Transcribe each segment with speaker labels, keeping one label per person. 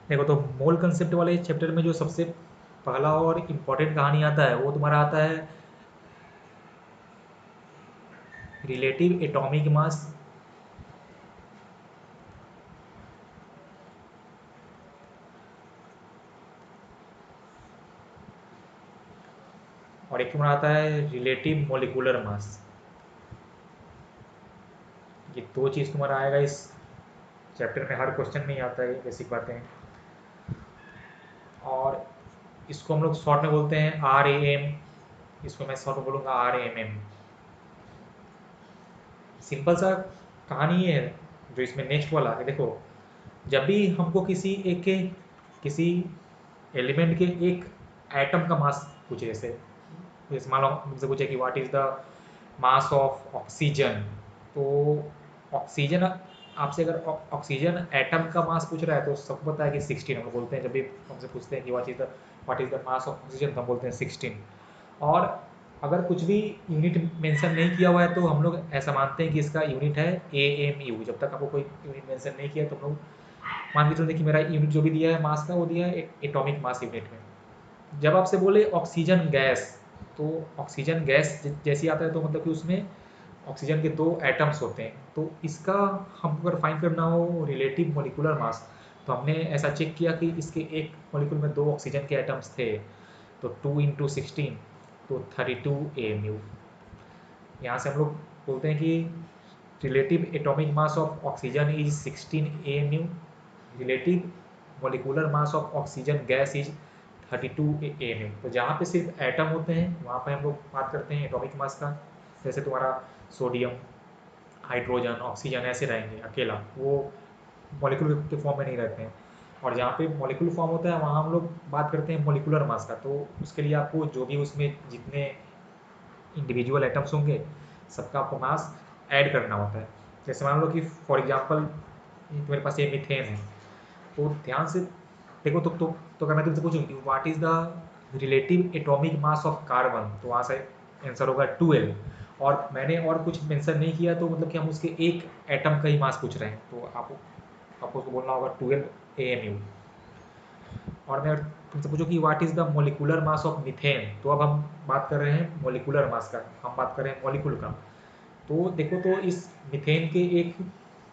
Speaker 1: देखो, तो मोल कंसेप्ट वाले चैप्टर में जो सबसे पहला और इम्पोर्टेंट कहानी आता है वो तुम्हारा आता है रिलेटिव एटॉमिक मास। और एक तुम्हारा आता है रिलेटिव मोलिकुलर मास। ये दो चीज़ तुम्हारा आएगा इस चैप्टर में, हर क्वेश्चन में ही आता है, बेसिक बातें हैं। और इसको हम लोग शॉर्ट में बोलते हैं RAM। इसको मैं शॉर्ट में बोलूँगा RMM। सिंपल सा कहानी ये है जो इसमें नेक्स्ट वाला है। देखो, जब भी हमको किसी एक के किसी एलिमेंट के एक एटम का मास पूछे, जैसे मान लो मुझसे पूछे कि what is the mass of oxygen, तो ऑक्सीजन आपसे अगर ऑक्सीजन एटम का मास पूछ रहा है तो सबको पता है कि 16 हम लोग बोलते हैं। जब भी हमसे पूछते हैं कि what is the mass of oxygen, तो हम बोलते हैं 16। और अगर कुछ भी यूनिट मेंशन नहीं किया हुआ है तो हम लोग ऐसा मानते हैं कि इसका यूनिट है AMU। जब तक आपको कोई यूनिट मेंशन नहीं किया तो हम लोग मान के चलते कि मेरा यूनिट जो भी दिया है मास का वो दिया है एटॉमिक मास यूनिट में। जब आपसे बोले ऑक्सीजन गैस, तो ऑक्सीजन गैस जैसी आता है तो मतलब कि उसमें ऑक्सीजन के दो एटम्स होते हैं। तो इसका हमको अगर फाइंड करना हो रिलेटिव मोलिकुलर मास, तो हमने ऐसा चेक किया कि इसके एक मोलिकुल में दो ऑक्सीजन के एटम्स थे, तो 2 × 16, तो 32 AMU। यहाँ से हम लोग बोलते हैं कि relative atomic mass of oxygen is 16 AMU, relative molecular mass of oxygen gas is 32 AMU। तो जहाँ पे सिर्फ एटम होते हैं वहाँ पे हम लोग बात करते हैं एटॉमिक मास का। जैसे तुम्हारा सोडियम, हाइड्रोजन, ऑक्सीजन ऐसे रहेंगे अकेला, वो मॉलिक्यूल के फॉर्म में नहीं रहते हैं। और जहाँ पे मॉलिक्यूल फॉर्म होता है वहाँ हम लोग बात करते हैं मॉलिक्यूलर मास का। तो उसके लिए आपको जो भी उसमें जितने इंडिविजुअल एटम्स होंगे सबका आपको मास ऐड करना होता है। जैसे मान लो कि फॉर एग्जांपल तुम्हारे पास ये मीथेन है, तो ध्यान से देखो। तो अगर मैं तुमसे पूछूं कि what is the relative atomic mass of carbon, तो वहाँ से आंसर होगा 12। और मैंने और कुछ मेंशन नहीं किया तो मतलब कि हम उसके एक एटम का ही मास पूछ रहे हैं, तो आपको उसको बोलना होगा 12 AMU। और मैं तुमसे पूछूं कि what is the molecular mass of methane, तो अब हम बात कर रहे हैं मोलिकुलर मास का, हम बात कर रहे हैं मॉलिक्यूल का। तो देखो, तो इस मीथेन के एक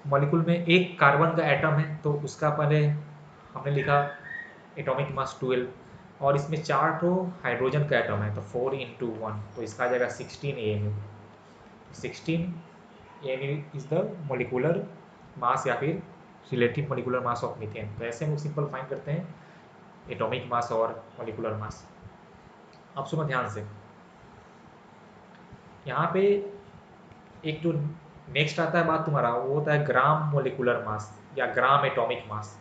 Speaker 1: मॉलिक्यूल में एक कार्बन का एटम है, तो उसका पहले हमने लिखा एटॉमिक मास 12। और इसमें 4 तो हाइड्रोजन का एटम है, तो 4 × 1, तो इसका आ जाएगा 16 AMU। 16 AMU is the molecular mass या फिर relative molecular mass of methane. तो ऐसे हम सिंपल फाइंड करते हैं एटॉमिक मास और मोलिकुलर मास। अब सुनो ध्यान से, यहाँ पे एक जो नेक्स्ट आता है बात तुम्हारा, वो होता है ग्राम मोलिकुलर मास या ग्राम एटॉमिक मास।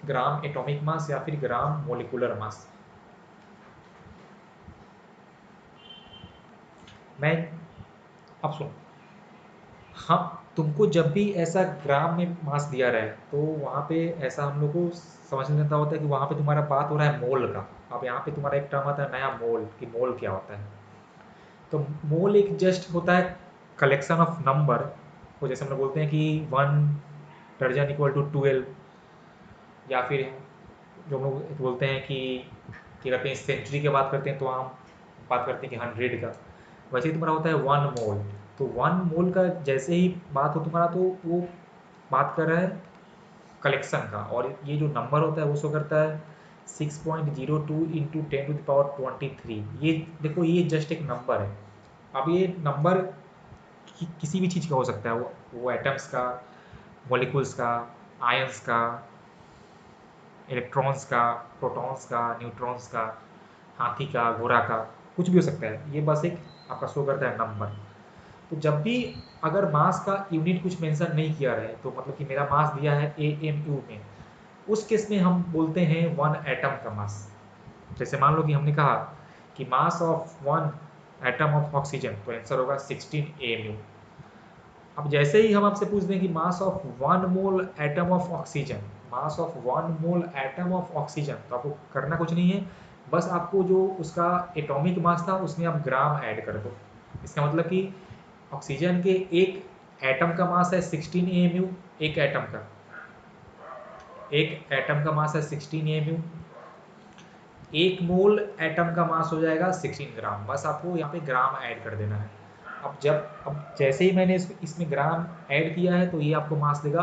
Speaker 1: ग्राम एटॉमिक मास या फिर ग्राम मोलिकुलर मास। मैं अब सुन, हम तुमको जब भी ऐसा ग्राम में मास दिया रहे तो वहाँ पे ऐसा हम लोग को समझ लेता होता है कि वहाँ पे तुम्हारा बात हो रहा है मोल का। अब यहाँ पे तुम्हारा एक टर्म आता है नया, मोल, कि मोल क्या होता है। तो मोल एक जस्ट होता है कलेक्शन ऑफ नंबर। तो जैसे हम लोग बोलते हैं कि 1 दर्जन = 12, या फिर जो हम लोग बोलते हैं कि अगर कहीं सेंचुरी की बात करते हैं तो हम बात करते हैं कि 100 का। वैसे ही तुम्हारा होता है 1 मोल। तो 1 मोल का जैसे ही बात हो तुम्हारा, तो वो बात कर रहा है कलेक्शन का। और ये जो नंबर होता है वो शो करता है 6.02 × 10⁻23। ये देखो, ये जस्ट एक नंबर है। अब ये नंबर किसी भी चीज़ का हो सकता है, वो एटम्स का, मॉलिक्यूल्स का, आयंस का, इलेक्ट्रॉन्स का, प्रोटॉन्स का, न्यूट्रॉन्स का, हाथी का, घोड़ा का, कुछ भी हो सकता है। ये बस एक आपका शो करता है नंबर। तो जब भी अगर मास का यूनिट कुछ मेंशन नहीं किया रहे, तो मतलब कि मेरा मास दिया है AMU में, उस केस में हम बोलते हैं 1 एटम का मास। जैसे मान लो कि हमने कहा कि mass of 1 atom of oxygen, तो आंसर होगा 16 AMU। अब जैसे ही हम आपसे पूछ दें कि mass of 1 mole atom of oxygen, mass of 1 mole atom of oxygen, तो आपको करना कुछ नहीं है, बस आपको जो उसका एटॉमिक मास था उसमें आप ग्राम ऐड कर दो। इसका मतलब कि ऑक्सीजन के एक एटम का मास है 16 AMU, एक एटम का। एक एटम का मास है 16 एमयू, एक मोल एटम का मास हो जाएगा 16 ग्राम। बस आपको यहाँ पे ग्राम ऐड कर देना है। अब जैसे ही मैंने इसमें ग्राम ऐड किया है तो ये आपको मास देगा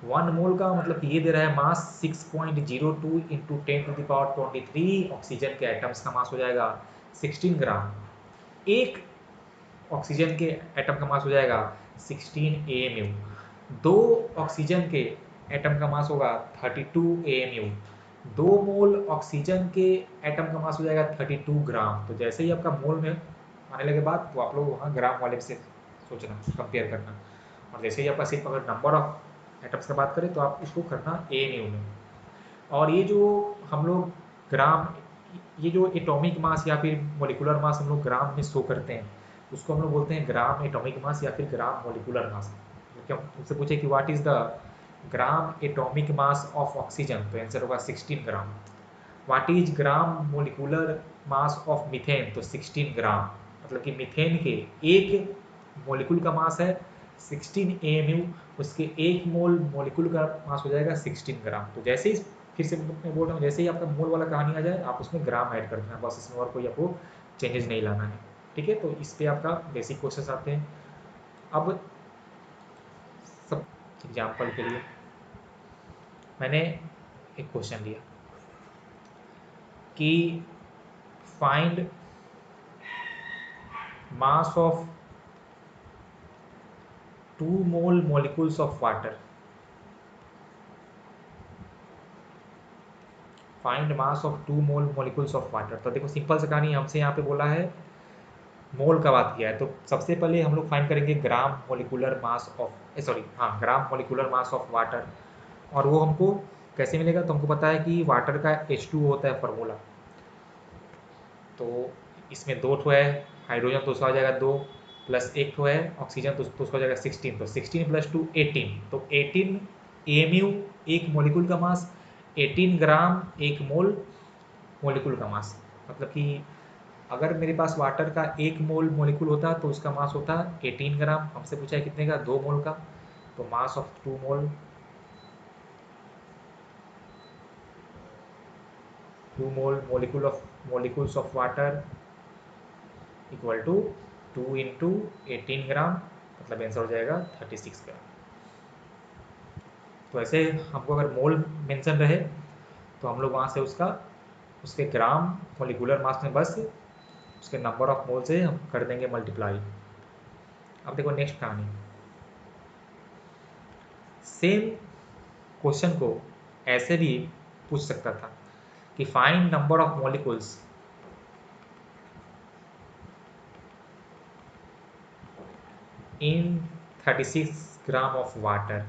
Speaker 1: 1 मोल का, मतलब कि ये दे रहा है मास 6.02 इंटू 10⁻23। ऑक्सीजन के एटम्स का मास हो जाएगा 16 ग्राम। एक ऑक्सीजन के एटम का मास हो जाएगा 16 एएमयू। दो ऑक्सीजन के एटम का मास होगा 32 एएमयू। 2 मोल ऑक्सीजन के एटम का मास हो जाएगा 32 ग्राम। तो जैसे ही आपका मोल में आने लगे बात, तो आप लोग वहाँ ग्राम वाले से सोचना, कंपेयर करना। और जैसे ही आपका सिर्फ अगर नंबर ऑफ एटम्स का बात करें तो आप इसको करना एएमयू में। और ये जो हम लोग ग्राम, ये जो एटॉमिक मास या फिर मोलिकुलर मास हम लोग ग्राम में शो करते हैं, उसको हम लोग बोलते हैं ग्राम एटॉमिक मास या फिर ग्राम मोलिकुलर मास। क्योंकि हम उनसे पूछे कि what is the gram atomic mass of oxygen, तो आंसर होगा 16 gram. What is gram molecular mass of methane, तो 16 ग्राम। मतलब कि मीथेन के एक मोलिकुल का मास है 16 एएमयू, उसके एक मोल मोलिकुल का मास हो जाएगा 16 ग्राम। तो जैसे ही, फिर से मैं बोल रहा हूँ, जैसे ही आपका मोल वाला कहानी आ जाए आप उसमें ग्राम ऐड कर देना, बस इसमें और कोई आपको चेंजेस नहीं लाना है। ठीक है, तो इस पे आपका बेसिक क्वेश्चन आते हैं। अब सब एग्जाम्पल के लिए मैंने एक क्वेश्चन लिया कि find mass of 2 mole molecules of water. Find mass of 2 mole molecules of water. तो देखो सिंपल सा कहानी, हमसे यहाँ पे बोला है मोल का बात किया है, तो सबसे पहले हम लोग फाइंड करेंगे gram molecular mass of, sorry हाँ, gram molecular mass of water. और वो हमको कैसे मिलेगा, तो हमको पता है कि वाटर का H2 होता है फार्मूला। तो इसमें 2 ठो है हाइड्रोजन, तो उसका हो जाएगा 2, प्लस एक ठो है ऑक्सीजन, तो उसका हो जाएगा 16। तो 16 प्लस 2 18, तो 18 एएमयू एक मोलिकुल का मास, 18 ग्राम एक मोल मोलिकुल का मास। मतलब कि अगर मेरे पास वाटर का 1 मोल मोलिकुल होता तो उसका मास होता 18 ग्राम। हमसे पूछा है कितने का, 2 मोल का। तो mass of 2 mole, 2 mole molecules of water equal to 2 into 18 gram, मतलब आंसर हो जाएगा 36 ग्राम। तो ऐसे हमको अगर मोल मेंशन रहे तो हम लोग वहाँ से उसके ग्राम मोलिकुलर मास में बस उसके नंबर ऑफ मोल से हम कर देंगे मल्टीप्लाई। अब देखो नेक्स्ट कहानी, सेम क्वेश्चन को ऐसे भी पूछ सकता था कि find number of molecules in 36 gram of water,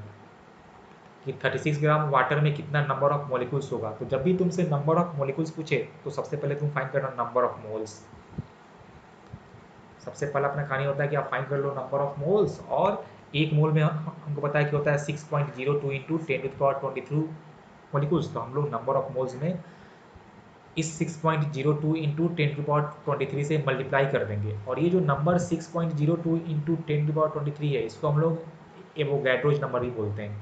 Speaker 1: कि 36 ग्राम वाटर में कितना नंबर ऑफ मॉलिक्यूल्स होगा। तो जब भी तुमसे नंबर ऑफ मॉलिक्यूल्स पूछे तो सबसे पहले तुम फाइंड करना नंबर ऑफ मोल्स। सबसे पहला अपना कहानी होता है कि आप फाइंड कर लो नंबर ऑफ मोल्स, और एक मोल में हमको पता है कि होता है 6.02 इंटू 10⁻23 मॉलिक्यूल्स। तो हम लोग नंबर ऑफ मोल्स में इस 6.02 इंटू 10⁻23 से मल्टीप्लाई कर देंगे। और ये जो नंबर 6.02 इंटू 10⁻23 है, इसको हम लोग एवोगैड्रोज नंबर भी बोलते हैं,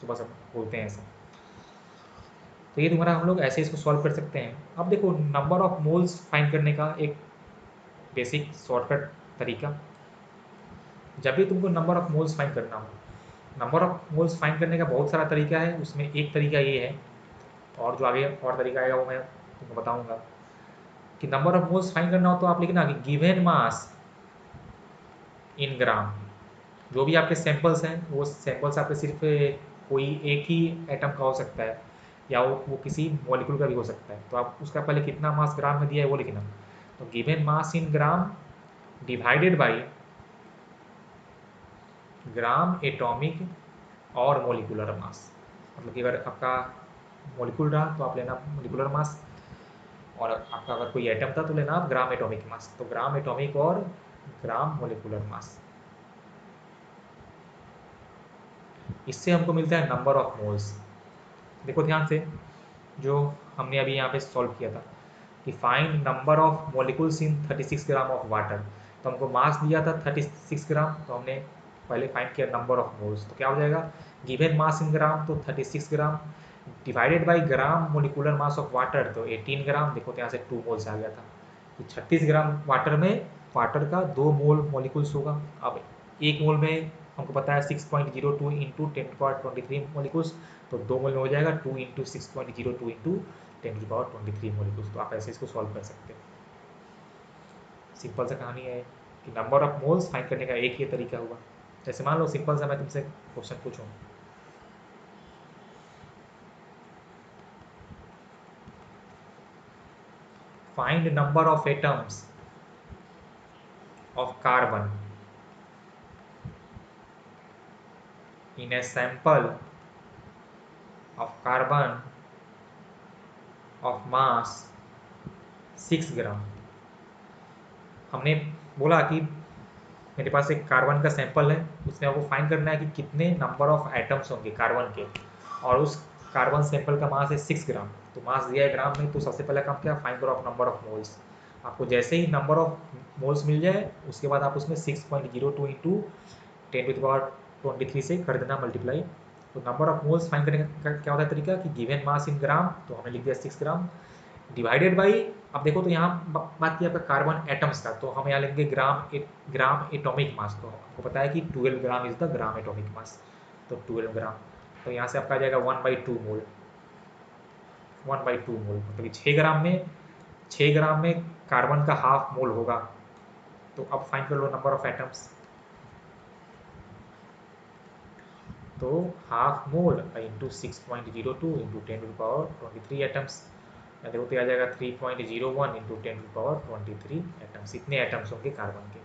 Speaker 1: सुबह सब बोलते हैं ऐसा। तो ये तुम्हारा हम लोग ऐसे इसको सॉल्व कर सकते हैं। अब देखो नंबर ऑफ मोल्स फाइंड करने का एक बेसिक शॉर्टकट तरीका, जब भी तुमको नंबर ऑफ मोल्स फाइंड करना हो, नंबर ऑफ मोल्स फाइंड करने का बहुत सारा तरीका है, उसमें एक तरीका ये है, और जो आगे और तरीका आएगा वो मैं तुमको बताऊंगा। कि नंबर ऑफ मोल्स फाइंड करना हो तो आप लिखना कि गिवन मास इन ग्राम। जो भी आपके सैंपल्स हैं वो सैंपल्स आपके सिर्फ कोई एक ही एटम का हो सकता है, या वो किसी मॉलिक्यूल का भी हो सकता है। तो आप उसका पहले कितना मास ग्राम में दिया है वो लिखना। तो given mass in gram divided by gram atomic और मोलिकुलर मास। मतलब कि अगर आपका मॉलिक्यूल रहा तो आप लेना मोलिकुलर मास, और आपका अगर कोई एटम था तो लेना आप ग्राम एटॉमिक मास। तो ग्राम एटॉमिक और ग्राम मोलिकुलर मास, इससे हमको मिलता है नंबर ऑफ मोल्स। देखो ध्यान से, जो हमने अभी यहाँ पे सॉल्व किया था कि find number of molecules in 36 gram of water. तो हमको मास दिया था 36 ग्राम, तो हमने पहले फाइंड किया नंबर ऑफ मोल्स। तो क्या हो जाएगा, गिवन मास इन ग्राम तो 36 gram, divided by gram molecular mass of water, तो 18 ग्राम, देखो तो यहाँ से 2 मोल्स आ गया था कि 36 ग्राम वाटर में वाटर का 2 मोल मोलिकुल्स होगा। अब 1 मोल में हमको पता है 6.02 इंटू 10⁻23 मोलिकुल्स, तो 2 मोल में हो जाएगा 2 इंटू 6.02 इंटू 10⁻23 मोलिकुल्स। तो आप ऐसे इसको सॉल्व कर सकते हैं। सिंपल सा कहानी है कि नंबर ऑफ मोल्स फाइंड करने का एक ही तरीका हुआ। जैसे मान लो सिंपल सा मैं तुमसे क्वेश्चन पूछूं, find number of atoms of carbon in a sample of carbon of mass 6 ग्राम। हमने बोला कि मेरे पास एक कार्बन का सैंपल है, उसमें आपको फाइंड करना है कि कितने नंबर ऑफ एटम्स होंगे कार्बन के, और उस कार्बन सैंपल का मास है 6 ग्राम। तो मास दिया है ग्राम में, तो सबसे पहला काम क्या, फाइंड करो ऑफ नंबर ऑफ मोल्स। आपको जैसे ही नंबर ऑफ मोल्स मिल जाए उसके बाद आप उसमें 6.02 इंटू 10⁻23 से कर देना मल्टीप्लाई। तो नंबर ऑफ मोल्स फाइंड करने का क्या होता है तरीका कि गिवन मास इन ग्राम, तो हमने लिख दिया 6 ग्राम, डिवाइडेड बाई, अब देखो तो यहाँ बात की आपका कार्बन एटम्स का, तो हम यहाँ लेंगे ग्राम एटॉमिक मास। तो आपको पता है कि 12 gram is the gram atomic मास, तो 12 ग्राम। तो यहाँ से आपका आ जाएगा 1/2 मोल, 1/2 मोल मतलब कि 6 ग्राम में कार्बन का हाफ मोल होगा। तो अब फाइंड कर लो नंबर ऑफ एटम्स, तो half mole into 6.02 into 10⁻23 atoms, देखो तो आ जाएगा 3.01 इंटू 10⁻23 एटम्स। इतने एटम्स होंगे कार्बन के।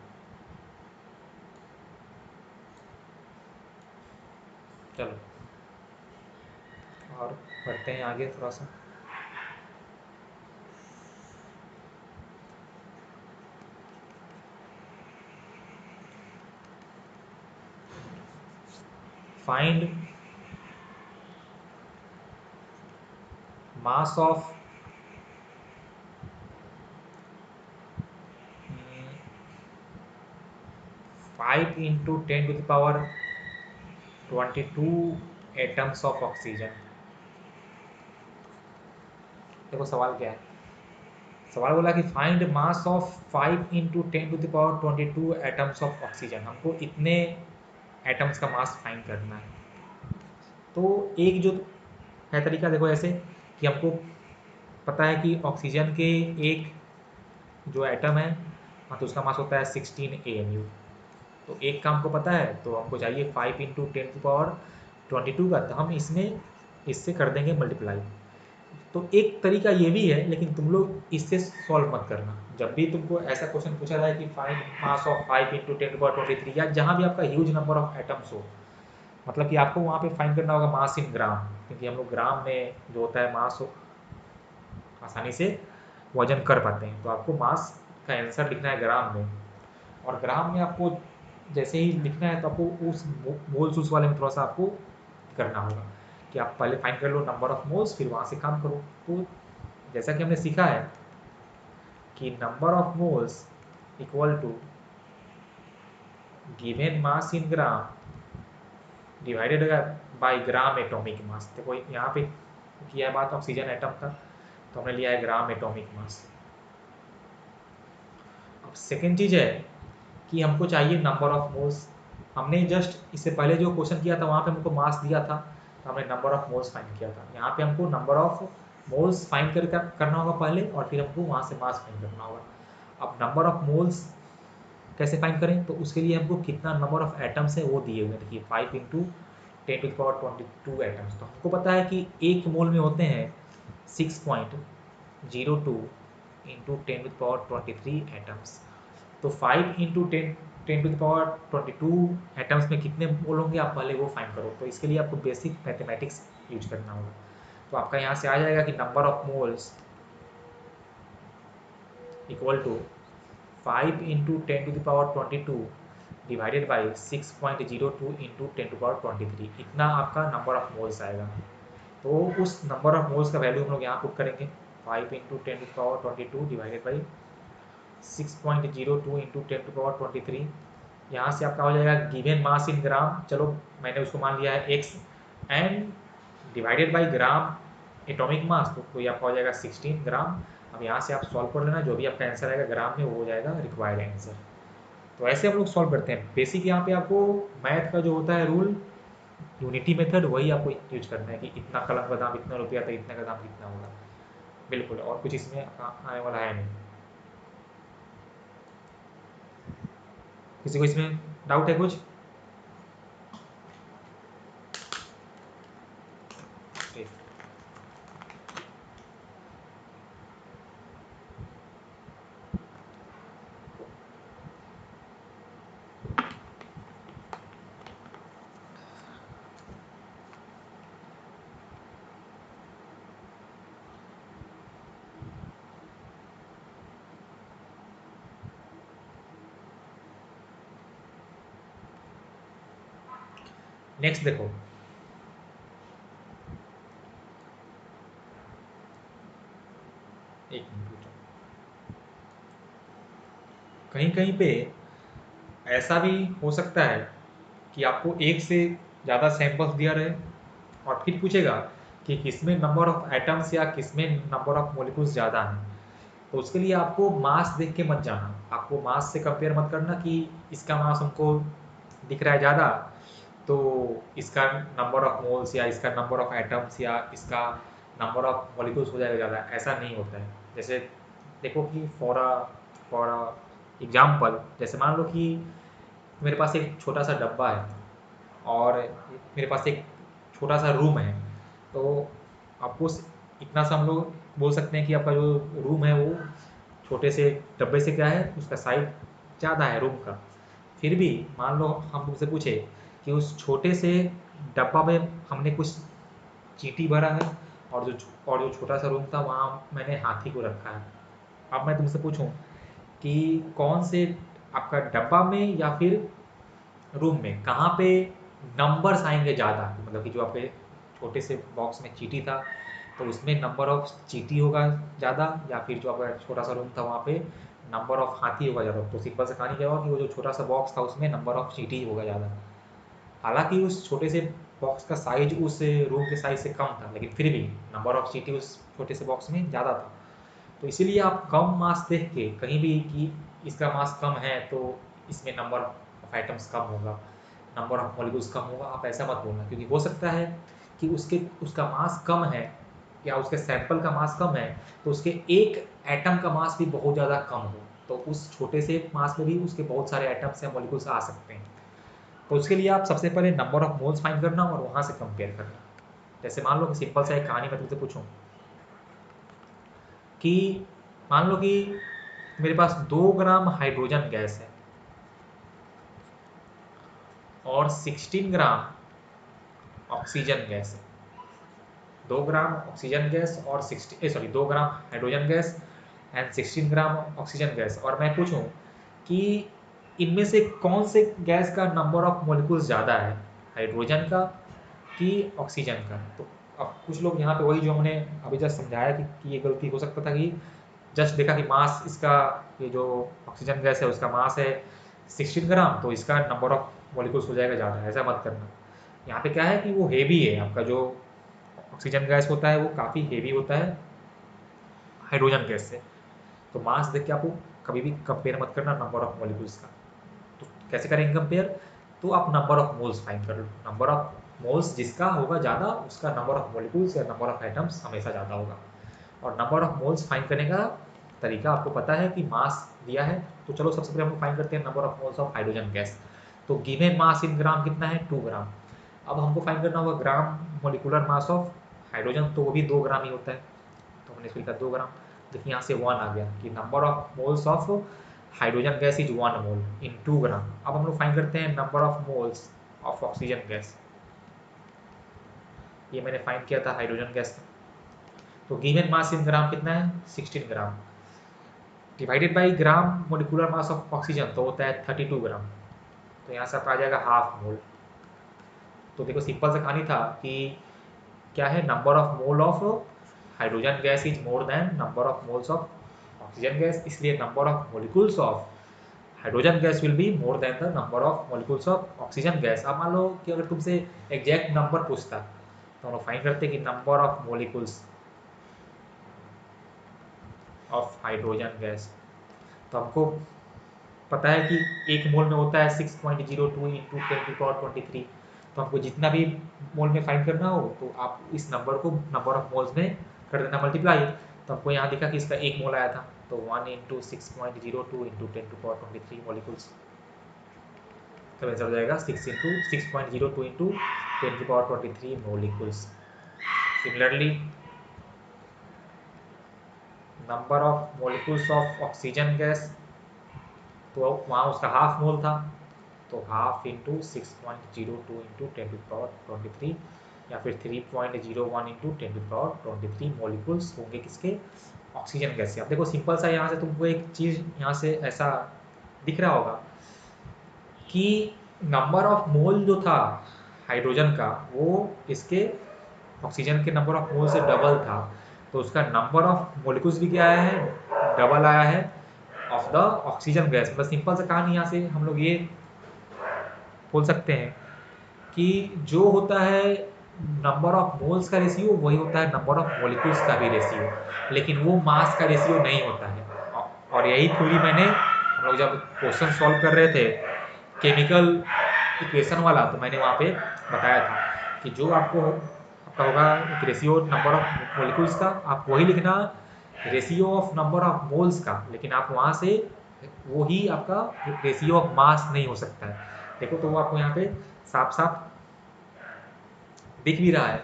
Speaker 1: चलो और बढ़ते हैं आगे थोड़ा सा। Find mass of 5 into 10⁻22 atoms of oxygen. देखो सवाल क्या है, सवाल बोला कि find mass of 5 into 10⁻22 atoms of oxygen. हमको इतने एटम्स का मास फाइंड करना है। तो एक जो है तरीका देखो ऐसे कि हमको पता है कि ऑक्सीजन के एक जो एटम है, हाँ, तो उसका मास होता है 16 AMU। तो एक का हमको पता है, तो हमको चाहिए 5 इंटू 10⁻22 का, तो हम इसमें इससे कर देंगे मल्टीप्लाई। तो एक तरीका ये भी है, लेकिन तुम लोग इससे सॉल्व मत करना। जब भी तुमको ऐसा क्वेश्चन पूछा जाए कि फाइंड मास ऑफ 5 इंटू 10⁻23, या जहाँ भी आपका ह्यूज नंबर ऑफ एटम्स हो, मतलब कि आपको वहाँ पे फाइंड करना होगा मास इन ग्राम, क्योंकि हम लोग ग्राम में जो होता है मास आसानी से वजन कर पाते हैं। तो आपको मास का आंसर लिखना है ग्राम में, और ग्राम में आपको जैसे ही लिखना है तो आपको उस मोल्स उस वाले में थोड़ा सा आपको करना होगा कि आप पहले फाइंड कर लो नंबर ऑफ मोल्स, फिर वहाँ से काम करो। तो जैसा कि हमने सीखा है कि number of moles equal to given mass in gram divided by gram atomic mass. देखो यहाँ पे किया है बात ऑक्सीजन एटम का, तो हमने लिया है ग्राम एटॉमिक मास। अब सेकेंड चीज़ है कि हमको चाहिए नंबर ऑफ मोल्स। हमने जस्ट इससे पहले जो क्वेश्चन किया था वहाँ पे हमको मास दिया था, तो हमने नंबर ऑफ मोल्स फाइंड किया था। यहाँ पे हमको नंबर ऑफ मोल्स फाइंड करना होगा पहले, और फिर हमको वहाँ से मास फाइंड करना होगा। अब नंबर ऑफ मोल्स कैसे फाइंड करें, तो उसके लिए हमको कितना नंबर ऑफ एटम्स है वो दिए हुए। देखिए 5 इंटू 10⁻22 एटम्स, तो हमको पता है कि एक मोल में होते हैं 6.02 इंटू 10⁻23 एटम्स। तो 5 इंटू 10⁻22 एटम्स में कितने मोल होंगे, आप पहले वो फाइंड करो। तो इसके लिए आपको बेसिक मैथमेटिक्स यूज करना होगा। तो आपका यहाँ से आ जाएगा कि number of moles equal to 5 into 10⁻22 divided by 6.02 into 10⁻23, इतना आपका नंबर ऑफ मोल्स आएगा। तो उस नंबर ऑफ मोल्स का वैल्यू हम लोग यहाँ पुट करेंगे, 5 इंटू 10⁻22 डिवाइडेड बाई 6.02 इंटू 10⁻23। यहाँ से आपका हो जाएगा गिवन मास इन ग्राम, चलो मैंने उसको मान लिया है x, and divided by gram atomic मास, तो कोई आपका हो जाएगा 16 ग्राम। अब यहाँ से आप सॉल्व कर लेना, जो भी आपका आंसर आएगा ग्राम में वो हो जाएगा रिक्वायर्ड आंसर। तो ऐसे हम लोग सॉल्व करते हैं। बेसिक यहाँ पे आपको मैथ का जो होता है रूल, यूनिटी मेथड, वही आपको यूज करना है कि इतना कलम का दाम इतना रुपया था, इतना का दाम कितना होगा। बिल्कुल, और कुछ इसमें आने वाला है नहीं। किसी को इसमें डाउट है कुछ? ठीक। नेक्स्ट देखो, एक मिनट रुको। कहीं कहीं पे ऐसा भी हो सकता है कि आपको एक से ज़्यादा सैंपल्स दिया रहे और फिर पूछेगा कि किसमें नंबर ऑफ एटम्स या किसमें नंबर ऑफ मॉलिक्यूल्स ज़्यादा हैं। तो उसके लिए आपको मास देख के मत जाना, आपको मास से कंपेयर मत करना कि इसका मास हमको दिख रहा है ज़्यादा तो इसका नंबर ऑफ मोल्स या इसका नंबर ऑफ एटम्स या इसका नंबर ऑफ मॉलिक्यूल्स हो जाएगा ज़्यादा, ऐसा नहीं होता है। जैसे देखो कि फॉर एग्जाम्पल, जैसे मान लो कि मेरे पास एक छोटा सा डब्बा है और मेरे पास एक छोटा सा रूम है, तो आपको इतना सा हम लोग बोल सकते हैं कि आपका जो रूम है वो छोटे से डब्बे से क्या है, उसका साइज ज़्यादा है रूम का। फिर भी मान लो हम तुमसे पूछे कि उस छोटे से डब्बा में हमने कुछ चींटी भरा है और जो छोटा सा रूम था वहाँ मैंने हाथी को रखा है। अब मैं तुमसे पूछूं कि कौन से आपका डब्बा में या फिर रूम में कहाँ पे नंबर्स आएंगे ज़्यादा, मतलब कि जो आपके छोटे से बॉक्स में चींटी था तो उसमें नंबर ऑफ चींटी होगा ज़्यादा, या फिर जो आपका छोटा सा रूम था वहाँ पे नंबर ऑफ हाथी होगा ज़्यादा। तो सिंपल से कहानी क्या होगा कि वो जो छोटा सा बॉक्स था उसमें नंबर ऑफ चींटी होगा ज़्यादा। हालांकि उस छोटे से बॉक्स का साइज उस रूम के साइज से कम था, लेकिन फिर भी नंबर ऑफ चींटी उस छोटे से बॉक्स में ज़्यादा था। तो इसीलिए आप कम मास देख के कहीं भी कि इसका मास कम है तो इसमें नंबर ऑफ आइटम्स कम होगा, नंबर ऑफ मॉलिक्यूल्स कम होगा, आप ऐसा मत बोलना। क्योंकि हो सकता है कि उसका मास कम है या उसके सैंपल का मास कम है तो उसके एक एटम का मास भी बहुत ज़्यादा कम हो, तो उस छोटे से मास में भी उसके बहुत सारे एटम्स या मॉलिक्यूल्स आ सकते हैं। तो उसके लिए आप सबसे पहले नंबर ऑफ मोल्स फाइंड करना और वहाँ से कंपेयर करना। जैसे मान लो कि सिंपल सा एक कहानी मैं तुमसे पूछूं कि मान लो कि मेरे पास 2 ग्राम हाइड्रोजन गैस है और 16 ग्राम ऑक्सीजन गैस है। 2 ग्राम ऑक्सीजन गैस और 2 gram hydrogen gas and 16 gram oxygen gas, और मैं पूछूं कि इनमें से कौन से गैस का नंबर ऑफ मॉलिक्यूल्स ज़्यादा है, हाइड्रोजन का कि ऑक्सीजन का। तो अब कुछ लोग यहाँ पे वही जो हमने अभी जस्ट समझाया कि ये गलती हो सकता था कि जस्ट देखा कि मास इसका, ये जो ऑक्सीजन गैस है उसका मास है 16 ग्राम तो इसका नंबर ऑफ मॉलिक्यूल्स हो जाएगा ज़्यादा। ऐसा मत करना। यहाँ पे क्या है कि वो हेवी है, आपका जो ऑक्सीजन गैस होता है वो काफ़ी हेवी होता है हाइड्रोजन गैस से। तो मास देख के आपको कभी भी कंपेयर मत करना नंबर ऑफ मॉलिक्यूल्स का। तो कैसे करेंगे कंपेयर, तो आप नंबर ऑफ मोल्स फाइंड कर लो। नंबर ऑफ मोल्स जिसका होगा ज़्यादा उसका नंबर ऑफ मॉलिक्यूल्स या नंबर ऑफ आइटम्स हमेशा ज़्यादा होगा। और नंबर ऑफ मोल्स फाइंड करने का तरीका आपको पता है कि मास दिया है, तो चलो सबसे पहले हम लोग फाइंड करते हैं number of moles of hydrogen gas. तो गिवन मास इन ग्राम कितना है, 2 ग्राम। अब हमको फाइंड करना होगा gram molecular mass of hydrogen, तो वो भी 2 ग्राम ही होता है, तो हमने इसको लिखा 2 ग्राम। देखिए यहाँ से 1 आ गया कि number of moles of hydrogen gas is 1 मोल इन 2 ग्राम। अब हम लोग फाइंड करते हैं number of moles of oxygen gas. ये मैंने फाइंड किया था हाइड्रोजन गैस का। तो गिवन मास इन ग्राम कितना है, 16 gram, divided by gram molecular mass of oxygen तो होता है 32 ग्राम। तो यहाँ से आपका आ जाएगा हाफ मोल। तो देखो सिंपल सा कहानी था कि क्या है, number of mole of hydrogen gas is more than number of moles of oxygen gas, इसलिए number of molecules of hydrogen gas will be more than the number of molecules of oxygen gas. अब मान लो कि अगर तुमसे exact number पूछता तो हम लोग फाइंड करते हैं कि number of molecules of hydrogen gas. तो हमको पता है कि एक मोल में होता है 6.02 इंटू 10⁻23। तो हमको जितना भी मोल में फाइंड करना हो तो आप इस नंबर को नंबर ऑफ मोल्स में कर देना मल्टीप्लाई। तो हमको यहाँ दिखा कि इसका एक मोल आया था, तो 1 इंटू 6.02 इंटू 10⁻23 मोलिकुल्स। तो आंसर हो जाएगा 6.02 into 10⁻23 molecules. Similarly number of molecules of oxygen gas, तो वहाँ उसका हाफ मोल था, तो हाफ इंटू 6.02 इंटू 10⁻23 या फिर 3.01 इंटू 10⁻23 मोलिकुल्स होंगे किसके, ऑक्सीजन गैस से। अब देखो सिंपल सा यहाँ से तुमको एक चीज़ यहाँ से ऐसा दिख रहा होगा कि नंबर ऑफ मोल जो था हाइड्रोजन का वो इसके ऑक्सीजन के नंबर ऑफ मोल से डबल था, तो उसका नंबर ऑफ मोलिकुल्स भी क्या आया है, डबल आया है ऑफ द ऑक्सीजन गैस। मतलब सिंपल सा कहानी यहाँ से हम लोग ये बोल सकते हैं कि जो होता है नंबर ऑफ मोल्स का रेशियो वही होता है नंबर ऑफ मॉलिक्यूल्स का भी रेशियो, लेकिन वो मास का रेशियो नहीं होता है। और यही थ्योरी मैंने हम लोग जब क्वेश्चन सॉल्व कर रहे थे केमिकल इक्वेशन वाला, तो मैंने वहाँ पे बताया था कि जो आपको आपका होगा रेशियो नंबर ऑफ मॉलिक्यूल्स का, आप वही लिखना ratio of number of moles का, लेकिन आप वहाँ से वही आपका रेशियो ऑफ मास नहीं हो सकता है। देखो तो वो आपको यहाँ पे साफ साफ दिख भी रहा है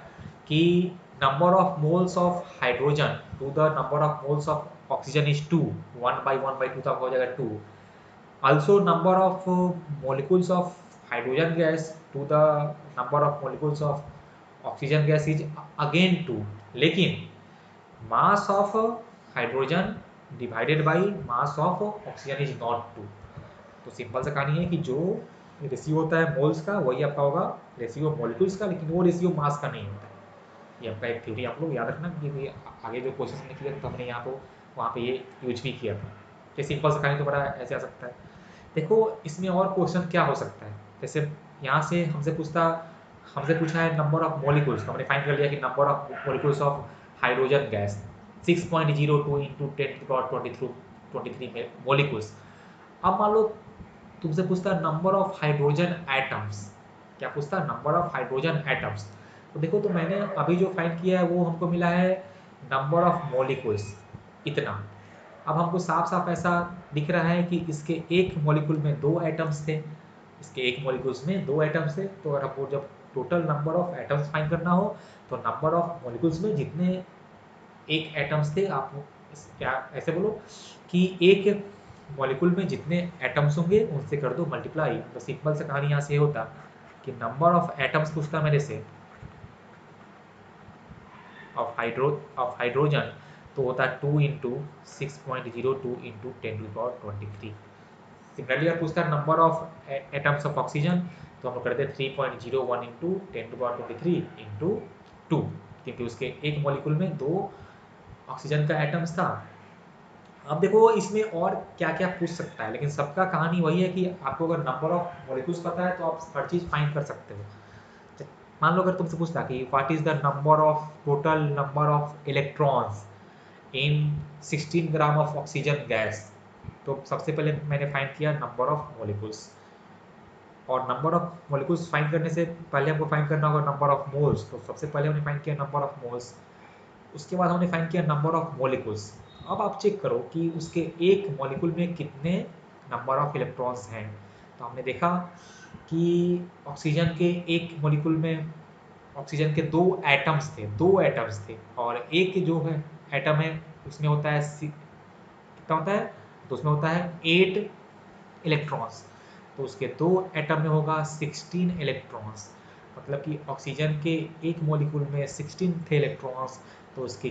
Speaker 1: कि number of moles of hydrogen to the number of moles of oxygen is 2, 1/1/2 तक हो जाएगा 2। also number of molecules of hydrogen gas to the number of molecules of oxygen gas is again 2, लेकिन mass of hydrogen divided by mass of oxygen is not 2। तो simple सा कहानी है कि जो रेशियो होता है मोल्स का वही आपका होगा रेशियो मॉलिक्यूल्स का, लेकिन वो रेशियो मास का नहीं होता है। ये आपका एक थ्योरी आप लोग याद रखना कि आगे जो क्वेश्चन हमने किया तो हमने यहाँ को वहाँ पे ये यूज भी किया था। ये सिंपल सा कहानी तो बड़ा ऐसे आ सकता है। देखो इसमें और क्वेश्चन क्या हो सकता है, जैसे यहाँ से हमसे पूछा है नंबर ऑफ मॉलिक्यूल्स, हमने फाइंड कर लिया कि number of molecules of hydrogen gas 6.02 into 10⁻23 molecules. अब मान लो तुमसे पूछता है नंबर ऑफ हाइड्रोजन एटम्स, क्या पूछता है, नंबर ऑफ हाइड्रोजन एटम्स। तो देखो तो मैंने अभी जो फाइंड किया है वो हमको मिला है नंबर ऑफ मॉलिक्यूल्स इतना। अब हमको साफ साफ ऐसा दिख रहा है कि इसके एक मॉलिक्यूल में 2 एटम्स थे, इसके एक मॉलिक्यूल्स में 2 एटम्स थे। तो अगर हमको जब total number of atoms find करना हो तो नंबर ऑफ मॉलिक्यूल्स में जितने एक एटम्स थे, आप क्या ऐसे बोलो कि एक मॉलिक्यूल में जितने एटम्स होंगे उनसे कर दो मल्टीप्लाई। तो सिंपल से कहानी यहाँ से होता कि नंबर ऑफ एटम्स पूछता मेरे से ऑफ हाइड्रोजन, तो होता है 2 इंटू 6.02 इंटू 10⁻23। सिमिलरली अगर पूछता है number of atoms of oxygen, तो हम लोग करते हैं 3.01 इंटू 10⁻23 इंटू 2, क्योंकि उसके एक मॉलिक्यूल में 2 ऑक्सीजन का एटम्स था। अब देखो इसमें और क्या क्या पूछ सकता है, लेकिन सबका कहानी वही है कि आपको अगर नंबर ऑफ मॉलिक्यूल्स पता है तो आप हर चीज़ फाइंड कर सकते हो। मान लो अगर तुमसे पूछता कि what is the number of total number of electrons in 16 gram of oxygen gas, तो सबसे पहले मैंने फाइंड किया नंबर ऑफ मॉलिक्यूल्स। और नंबर ऑफ मॉलिक्यूल्स फाइंड करने से पहले हमको फाइंड करना होगा नंबर ऑफ मोल्स, तो सबसे पहले हमने फाइंड किया नंबर ऑफ मोल्स, उसके बाद हमने फाइंड किया नंबर ऑफ मॉलिक्यूल्स। अब आप चेक करो कि उसके एक मॉलिक्यूल में कितने नंबर ऑफ इलेक्ट्रॉन्स हैं। तो हमने देखा कि ऑक्सीजन के एक मॉलिक्यूल में ऑक्सीजन के 2 एटम्स थे और एक जो है एटम है उसमें होता है कितना होता है, तो उसमें होता है 8 इलेक्ट्रॉन्स। तो उसके 2 एटम में होगा 16 इलेक्ट्रॉन्स, मतलब कि ऑक्सीजन के एक मॉलिक्यूल में 16 थे इलेक्ट्रॉन्स, तो उसके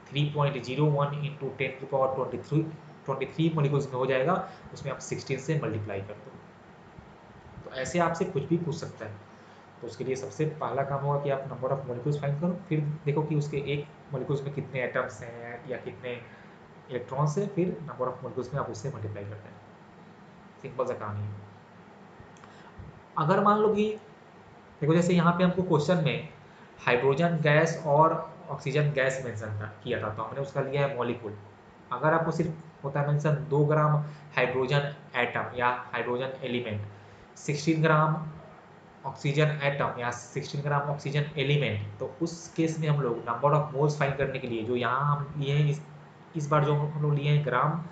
Speaker 1: 3.01 इंटू 10⁻23 मॉलिक्यूल्स में हो जाएगा, उसमें आप 16 से मल्टीप्लाई कर दो। तो ऐसे आपसे कुछ भी पूछ सकता है। तो उसके लिए सबसे पहला काम होगा कि आप नंबर ऑफ मॉलिक्यूल्स फाइंड करो, फिर देखो कि उसके एक मॉलिक्यूल्स में कितने एटम्स हैं या कितने इलेक्ट्रॉन्स हैं, फिर नंबर ऑफ मॉलिक्यूल्स में आप उससे मल्टीप्लाई करते हैं। सिंपल सा कहानी है। अगर मान लो कि देखो जैसे यहाँ पे हमको क्वेश्चन में हाइड्रोजन गैस और ऑक्सीजन गैस मेंशन किया था, तो हमने उसका लिया है मॉलिक्यूल। अगर आपको सिर्फ होता है मेंशन 2 ग्राम हाइड्रोजन एटम या hydrogen element, 16 gram oxygen atom या 16 ग्राम ऑक्सीजन एलिमेंट, तो उस केस में हम लोग नंबर ऑफ मोल्स फाइंड करने के लिए जो यहाँ हम लिए हैं, इस बार जो हम लोग लिए हैं ग्राम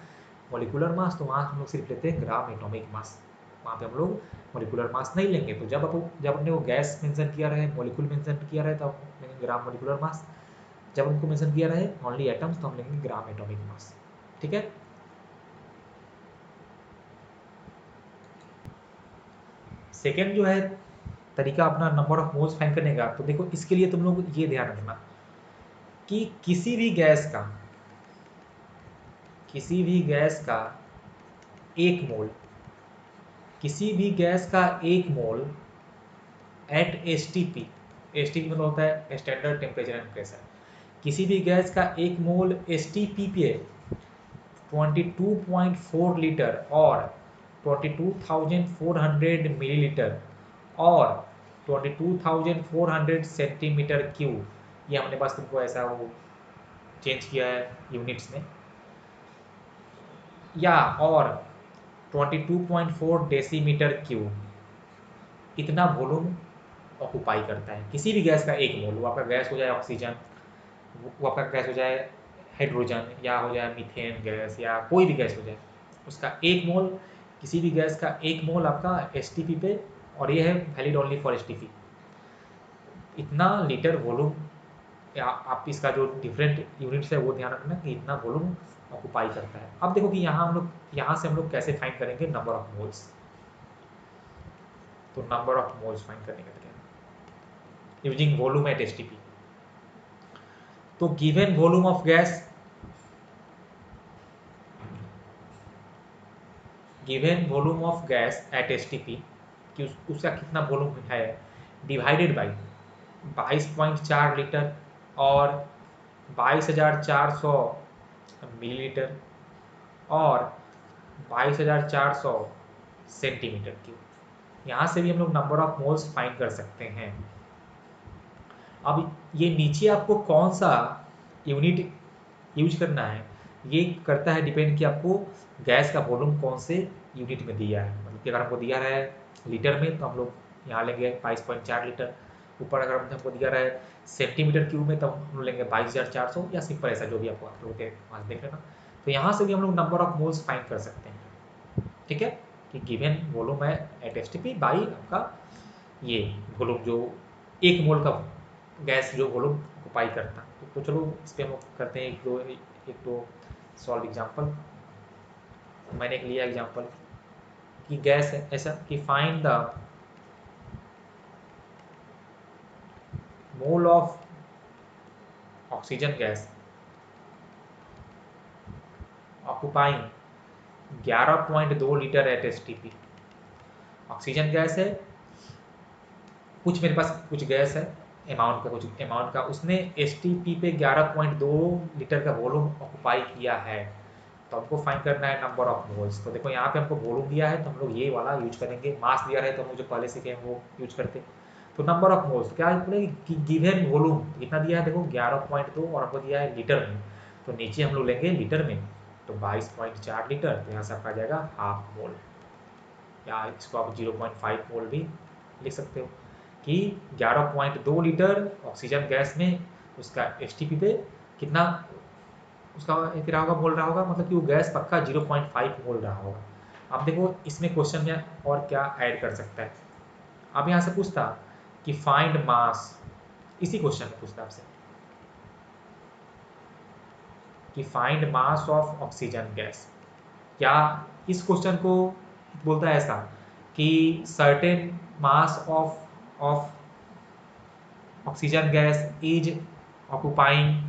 Speaker 1: मॉलिक्यूलर मास, तो वहाँ हम लोग सिर्फ लेते हैं ग्राम एटॉमिक मास। वहाँ पे हम लोग मॉलिक्यूलर मास नहीं लेंगे। तो जब हमने वो गैस मेंशन किया रहे, मॉलिक्यूल मेंशन किया रहे, तो हम लेंगे ग्राम मॉलिक्यूलर मास। जब हमको मेंशन किया रहे ओनली एटम्स, तो हम लेंगे ग्राम एटॉमिक मास। ठीक है। सेकेंड जो है तरीका अपना नंबर ऑफ मोल्स फाइंड करने का, तो देखो इसके लिए तुम लोग ये ध्यान रखना कि किसी भी गैस का एक मोल, किसी भी गैस का एक मोल एट एसटीपी, एसटीपी मतलब होता है स्टैंडर्ड टेम्परेचर एंड प्रेशर, किसी भी गैस का एक मोल एसटीपी पे 22.4 लीटर और 22,400 मिलीलीटर और 22,400 सेंटीमीटर क्यूब, ये हमने बस तुमको ऐसा वो चेंज किया है यूनिट्स में, या और 22.4 डेसीमीटर क्यूब, इतना वॉल्यूम ऑक्यूपाई करता है किसी भी गैस का एक मोल। वो आपका गैस हो जाए ऑक्सीजन, वो आपका गैस हो जाए हाइड्रोजन, या हो जाए मीथेन गैस, या कोई भी गैस हो जाए, उसका एक मोल, किसी भी गैस का एक मोल आपका एसटीपी पे, और ये है वैलिड ओनली फॉर एसटीपी, इतना लीटर वॉल्यूम, आप इसका जो डिफरेंट यूनिट्स है वो ध्यान रखना कि इतना वॉल्यूम ऑक्यूपाई करता है। अब देखो कि यहाँ से हम लोग कैसे फाइंड करेंगे नंबर ऑफ मोल्स। तो नंबर ऑफ मोल्स फाइंड करने का तरीका यूजिंग वॉल्यूम एट एसटीपी। तो given volume of gas, given volume of gas at STP, कि उसका कितना वॉल्यूम है, डिवाइडेड बाई 22.4 लीटर और 22,400 मिलीलीटर और 22,400 सेंटीमीटर क्यूब। यहाँ से भी हम लोग नंबर ऑफ मोल्स फाइंड कर सकते हैं। अब ये नीचे आपको कौन सा यूनिट यूज करना है, ये करता है डिपेंड कि आपको गैस का वॉल्यूम कौन से यूनिट में दिया है। मतलब कि अगर हमको दिया रहा है लीटर में, तो हम लोग यहाँ लेंगे 22.4 लीटर। ऊपर अगर हमको दिया रहा है सेंटीमीटर क्यूब में, तो हम लोग लेंगे 22,400, या सिंपल ऐसा जो भी आपको आप लोग वहाँ देख लेना। तो यहाँ से भी हम लोग नंबर ऑफ मोल्स फाइंड कर सकते हैं। ठीक है, कि गिवन वॉल्यूम है एट एसटीपी बाई आपका ये वॉल्यूम, जो एक मोल का गैस जो वॉल्यूम ऑक्यूपाई करता। तो चलो इस पर हम लोग करते हैं एक दो सॉल्व एग्जांपल। मैंने एक लिया एग्जांपल कि गैस है ऐसा कि find the mole of oxygen gas occupying 11.2 litre at STP. Oxygen gas है, कुछ मेरे पास कुछ गैस है कुछ अमाउंट का, उसने एसटीपी पे 11.2 लीटर का वॉल्यूम ऑक्यूपाई किया है। तो हमको फाइंड करना है नंबर ऑफ मोल्स। तो देखो यहाँ पे हमको वॉल्यूम दिया है, तो हम लोग ये वाला यूज करेंगे। मास दिया है तो हम लोग जो पहले सीखे हैं वो यूज करते। तो नंबर ऑफ मोल्स क्या बोले कि गिवन वॉल्यूम कितना दिया है, देखो 11.2 और हमको दिया है लीटर में, तो नीचे हम लोग लेंगे लीटर में, तो 22.4 लीटर, तो यहाँ से आपका आ जाएगा हाफ मोल, या इसको आप 0.5 मोल भी लिख सकते हो, कि 11.2 लीटर ऑक्सीजन गैस में उसका एसटीपी पे कितना उसका एक रहा होगा, बोल रहा होगा, मतलब कि वो गैस पक्का 0.5 मोल रहा होगा। अब देखो इसमें क्वेश्चन में और क्या ऐड कर सकता है। अब यहाँ से पूछता कि फाइंड मास, इसी क्वेश्चन में पूछता आपसे कि find mass of oxygen gas. क्या इस क्वेश्चन को बोलता है ऐसा कि certain mass of oxygen gas is occupying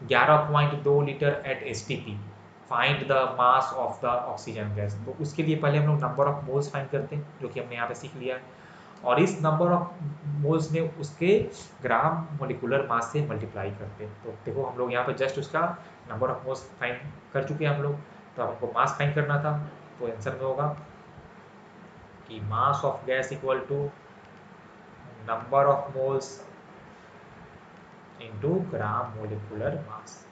Speaker 1: 11.2 litre at STP, find the mass of the oxygen gas. तो उसके लिए पहले हम लोग नंबर ऑफ मोल्स फाइंड करते हैं, जो कि हमने यहाँ पे सीख लिया है, और इस नंबर ऑफ मोल्स में उसके ग्राम मोलिकुलर मास से मल्टीप्लाई करते हैं। तो देखो हम लोग यहाँ पे जस्ट उसका नंबर ऑफ मोल्स फाइंड कर चुके हैं हम लोग। तो हमको मास फाइंड करना था, तो आंसर में होगा कि mass of gas equal to number of moles into gram molecular mass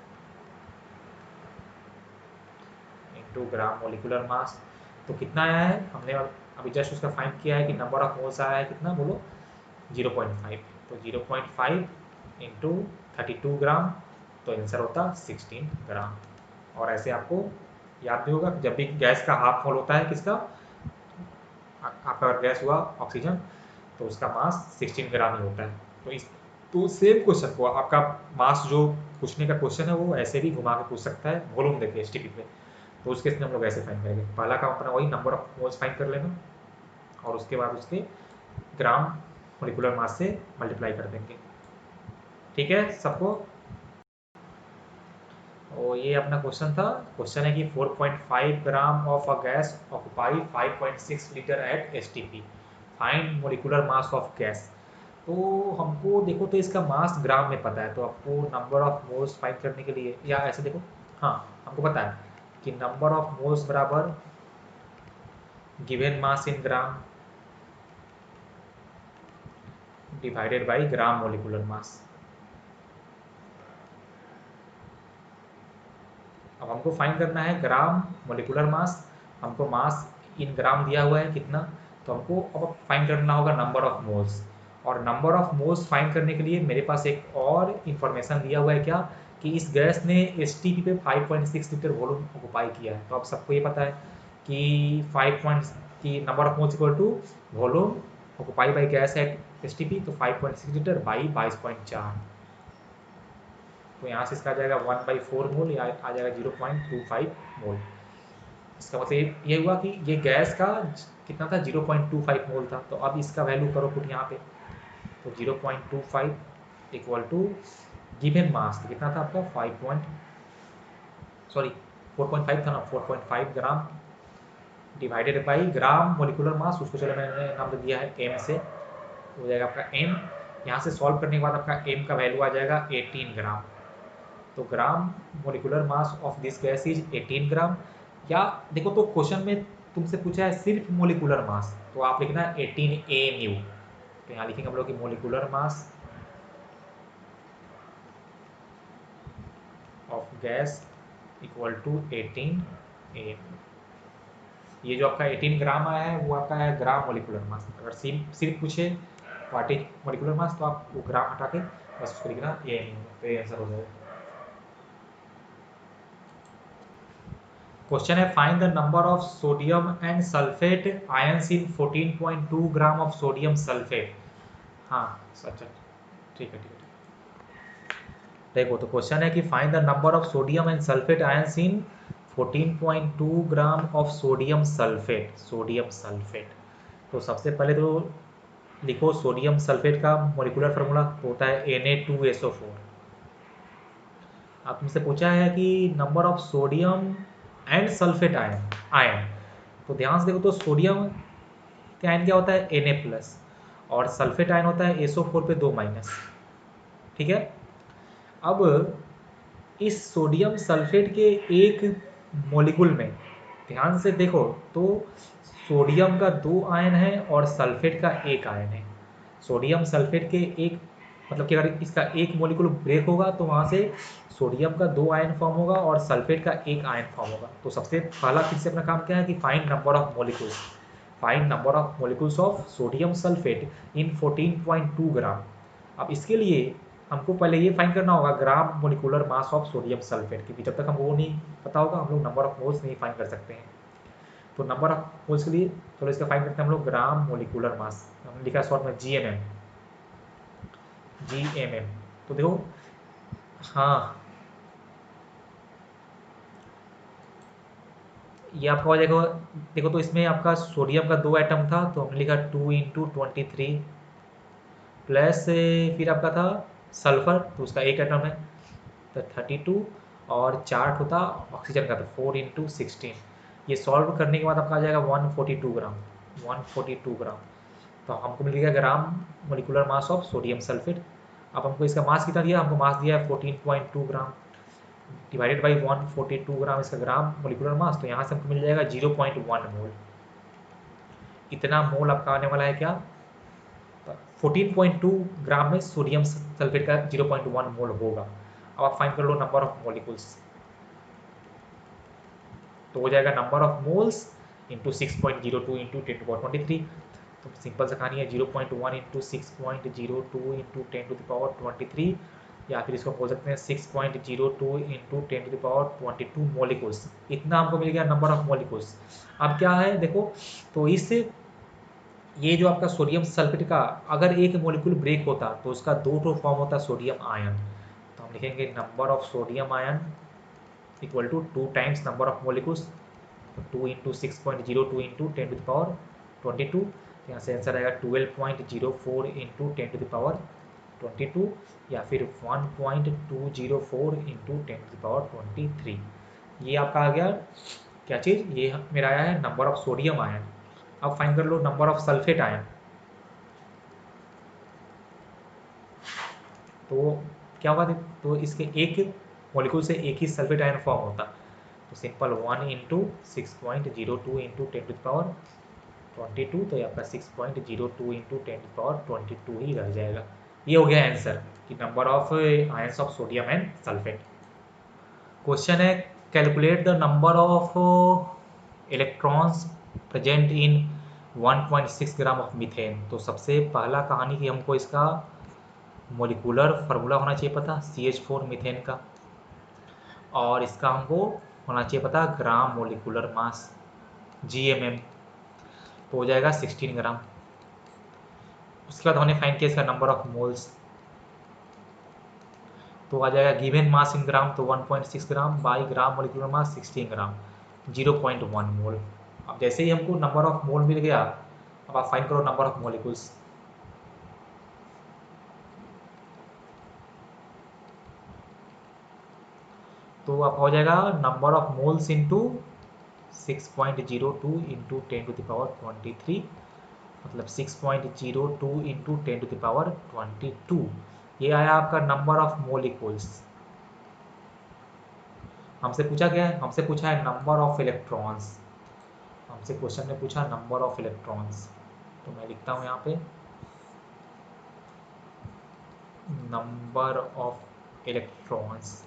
Speaker 1: into gram molecular mass. तो कितना आया है, हमने अभी जस्ट उसका फाइंड किया है कि नंबर ऑफ मोल्स आया है कितना, बोलो 0.5। तो 0.5 इंटू 32 ग्राम, तो आंसर होता 16 ग्राम। और ऐसे आपको याद भी होगा, जब भी गैस का हाफ मोल होता है किसका, आपका गैस हुआ ऑक्सीजन, तो उसका मास 16 ग्राम ही होता है। तो सेम क्वेश्चन को आपका मास जो पूछने का क्वेश्चन है वो ऐसे भी घुमा के पूछ सकता है, वॉल्यूम देके एसटीपी पे। तो उस केस में हम लोग ऐसे फाइंड करेंगे, पहला काम अपना वही नंबर ऑफ मोल्स फाइंड कर लेना, और उसके बाद उसके ग्राम मोलिकुलर मास से मल्टीप्लाई कर देंगे। ठीक है सबको। और ये अपना क्वेश्चन था। क्वेश्चन है कि 4.5 gram of a gas occupy 5.6 litre at STP, find molecular mass of gas. तो हमको देखो, तो इसका मास ग्राम में पता है, तो आपको नंबर ऑफ मोल्स फाइंड करने के लिए, या ऐसे देखो, हाँ हमको पता है कि नंबर ऑफ मोल्स बराबर given mass in gram divided by gram molecular मास। अब हमको फाइंड करना है ग्राम मोलिकुलर मास, हमको मास इन ग्राम दिया हुआ है कितना, तो हमको अब फाइंड करना होगा नंबर ऑफ मोल्स। और नंबर ऑफ मोल्स फाइंड करने के लिए मेरे पास एक और इन्फॉर्मेशन दिया हुआ है, क्या कि इस गैस ने एसटीपी पे 5.6 लीटर वॉल्यूम ऑक्युपाई किया है। तो अब सबको ये पता है कि 5 पॉइंट की number of moles equal to volume occupy by gas at STP, तो 5.6 लीटर बाई 22.4, तो यहाँ से इसका आ जाएगा 1/4 मोल, या आ जाएगा 0.25 मोल। इसका मतलब ये हुआ कि ये गैस का कितना था, 0.25 मोल था। तो अब इसका वैल्यू करो पुट यहाँ पे, तो 0.25 इक्वल टू गिवन मास कितना था आपका 4.5 था ना, 4.5 ग्राम डिवाइडेड बाई ग्राम मोलिकुलर मास, उसको चलो मैंने नाम दिया है एम से, हो जाएगा आपका एम। यहाँ से सॉल्व करने के बाद आपका एम का वैल्यू आ जाएगा 18 ग्राम। तो ग्राम molecular mass of this gas is 18 ग्राम। या देखो, तो क्वेश्चन में तुमसे पूछा है सिर्फ मोलिकुलर मास, तो आप लिखना 18 AMU। तो यहाँ लिखेंगे हम लोग कि molecular mass of gas equal to 18 AMU। ये जो आपका 18 ग्राम आया है वो आपका है ग्राम मोलिकुलर मास। अगर सिर्फ पूछे व्हाट इज मोलिकुलर मास, तो आप वो ग्राम हटा के बस उसको लिखना AMU, तो ये आंसर हो जाएगा। क्वेश्चन है find the number of sodium and sulphate ions in 14.2 gram of sodium sulphate. हाँ अच्छा, ठीक है। देखो, तो क्वेश्चन है कि find the number of sodium and sulphate ions in 14.2 gram of sodium sulphate. तो सबसे पहले तो लिखो सोडियम सल्फेट का मोलिकुलर फार्मूला होता है Na2SO4। अब तुमसे पूछा है कि number of sodium and sulphate ion, तो ध्यान से देखो, तो सोडियम के आयन क्या होता है Na+, और सल्फेट आयन होता है SO4 पे 2-। ठीक है। अब इस सोडियम सल्फेट के एक मॉलिक्यूल में ध्यान से देखो, तो सोडियम का 2 आयन है और सल्फेट का 1 आयन है। सोडियम सल्फेट के एक, मतलब कि अगर इसका एक मॉलिक्यूल ब्रेक होगा तो वहाँ से सोडियम का 2 आयन फॉर्म होगा और सल्फेट का 1 आयन फॉर्म होगा। तो सबसे पहला फिर से अपना काम क्या है कि find number of molecules, find number of molecules of sodium sulphate in 14.2 gram. अब इसके लिए हमको पहले ये फाइंड करना होगा gram molecular mass of sodium sulphate, क्योंकि जब तक हमको वो नहीं पता होगा हम लोग नंबर ऑफ मोल्स नहीं फाइंड कर सकते हैं। तो नंबर ऑफ मोल्स के लिए थोड़ा इसका फाइंड करते हैं हम लोग ग्राम मोलिकुलर मास, हमने लिखा शॉर्ट में GMM। तो देखो, हाँ ये आपका हो जाएगा। देखो, तो इसमें आपका सोडियम का 2 एटम था, तो हमने लिखा 2 × 23 प्लस फिर आपका था सल्फर, तो उसका 1 एटम है तो 32, और चार्ट होता ऑक्सीजन का, तो 4 × 16। ये सॉल्व करने के बाद आपका आ जाएगा 142 ग्राम, 142 ग्राम। तो हमको मिल गया ग्राम molecular mass of sodium sulphate. अब हमको इसका मास कितना दिया, हमको मास दिया है 14.2 ग्राम डिवाइडेड बाई 142 ग्राम इसका ग्राम मोलिकुलर मास, तो यहाँ से हमको मिल जाएगा 0.1 मोल। इतना मोल आपका आने वाला है क्या, 14.2 ग्राम में सोडियम सल्फेट का 0.1 मोल होगा। अब आप फाइंड कर लो नंबर ऑफ मॉलिक्यूल्स, तो हो जाएगा number of moles into 6.02 into 10⁻23। तो सिंपल सा कहानी है 0.1 इंटू 6.02 इंटू 10⁻23, या फिर इसको बोल सकते हैं 6.02 इंटू 10⁻22 मॉलिक्यूल्स। इतना हमको मिल गया नंबर ऑफ मॉलिक्यूल्स। अब क्या है देखो, तो इस ये जो आपका सोडियम सल्फेट का अगर एक मॉलिक्यूल ब्रेक होता तो उसका दो फॉर्म होता सोडियम आयन। तो हम लिखेंगे number of sodium ion equal to 2 times number of molecules, तो 2 इंटू 6.02 इंटू 10⁻22। यहाँ से आंसर आएगा 12.04 इंटू 10⁻22, या फिर 1.204 इंटू 10⁻23। ये आपका आ गया क्या चीज़, ये मेरा आया है नंबर ऑफ सोडियम आयन। अब फाइंड कर लो नंबर ऑफ सल्फेट आयन। तो क्या होगा, तो इसके एक मॉलिक्यूल से एक ही सल्फेट आयन फॉर्म होता, तो सिंपल 1 इंटू 6.02 इंटू 10⁻22, तो ये आपका 6.02 इंटू 10⁻22 ही रह जाएगा। ये हो गया आंसर कि number of ions of sodium and sulphate. Question है calculate the number of electrons present in 1.6 gram of methane. तो सबसे पहला कहानी कि हमको इसका मोलिकुलर फार्मूला होना चाहिए पता CH4 मीथेन का, और इसका हमको होना चाहिए पता ग्राम मोलिकुलर मास GMM, तो हो जाएगा 16 ग्राम। उसके बाद हमने फाइंड किया इसका नंबर ऑफ मोल्स, तो आ जाएगा गिवन मास इन ग्राम, तो 1.6 ग्राम बाई ग्राम मोलिकुलर मास 16 ग्राम 0.1 मोल। अब जैसे ही हमको नंबर ऑफ मोल मिल गया, अब आप फाइंड करो नंबर ऑफ मोलिकुल्स। तो आप हो जाएगा number of moles into 6.02 into 10⁻23, मतलब 6.02 इंटू 10⁻22। ये आया आपका नंबर ऑफ मोलिकुल्स। हमसे पूछा क्या है, हमसे पूछा है नंबर ऑफ इलेक्ट्रॉन्स। हमसे क्वेश्चन में पूछा नंबर ऑफ इलेक्ट्रॉन्स, तो मैं लिखता हूँ यहाँ पे नंबर ऑफ इलेक्ट्रॉन्स।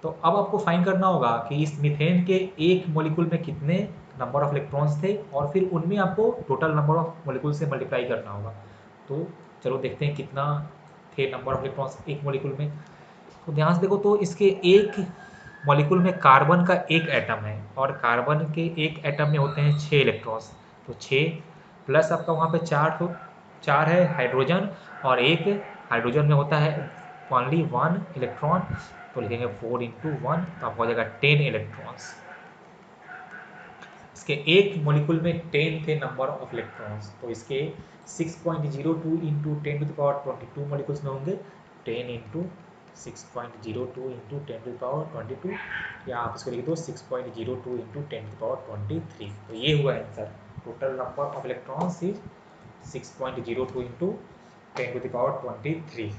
Speaker 1: तो अब आपको फाइंड करना होगा कि इस मीथेन के एक मॉलिक्यूल में कितने नंबर ऑफ इलेक्ट्रॉन्स थे, और फिर उनमें आपको टोटल नंबर ऑफ मॉलिक्यूल से मल्टीप्लाई करना होगा। तो चलो देखते हैं कितना थे नंबर ऑफ इलेक्ट्रॉन्स एक मॉलिक्यूल में। तो ध्यान से देखो, तो इसके एक मॉलिक्यूल में कार्बन का एक एटम है, और कार्बन के एक एटम में होते हैं 6 इलेक्ट्रॉन्स, तो 6 प्लस आपका वहाँ पे 4 है हाइड्रोजन, और एक हाइड्रोजन में होता है ओनली 1 इलेक्ट्रॉन, तो लिखेंगे 4 इंटू 1, तो आपको हो जाएगा 10 इलेक्ट्रॉन्स। इसके एक मॉलिक्यूल में 10 थे नंबर ऑफ इलेक्ट्रॉन्स, तो इसके 6.02 इंटू 10⁻22 मॉलिक्यूल्स में होंगे 10 इंटू 6.02 इंटू 10⁻22, या आप इसको लिख दो 6.02 इंटू 10⁻23। तो ये हुआ answer, total number of electrons is 6.02 into 10⁻23।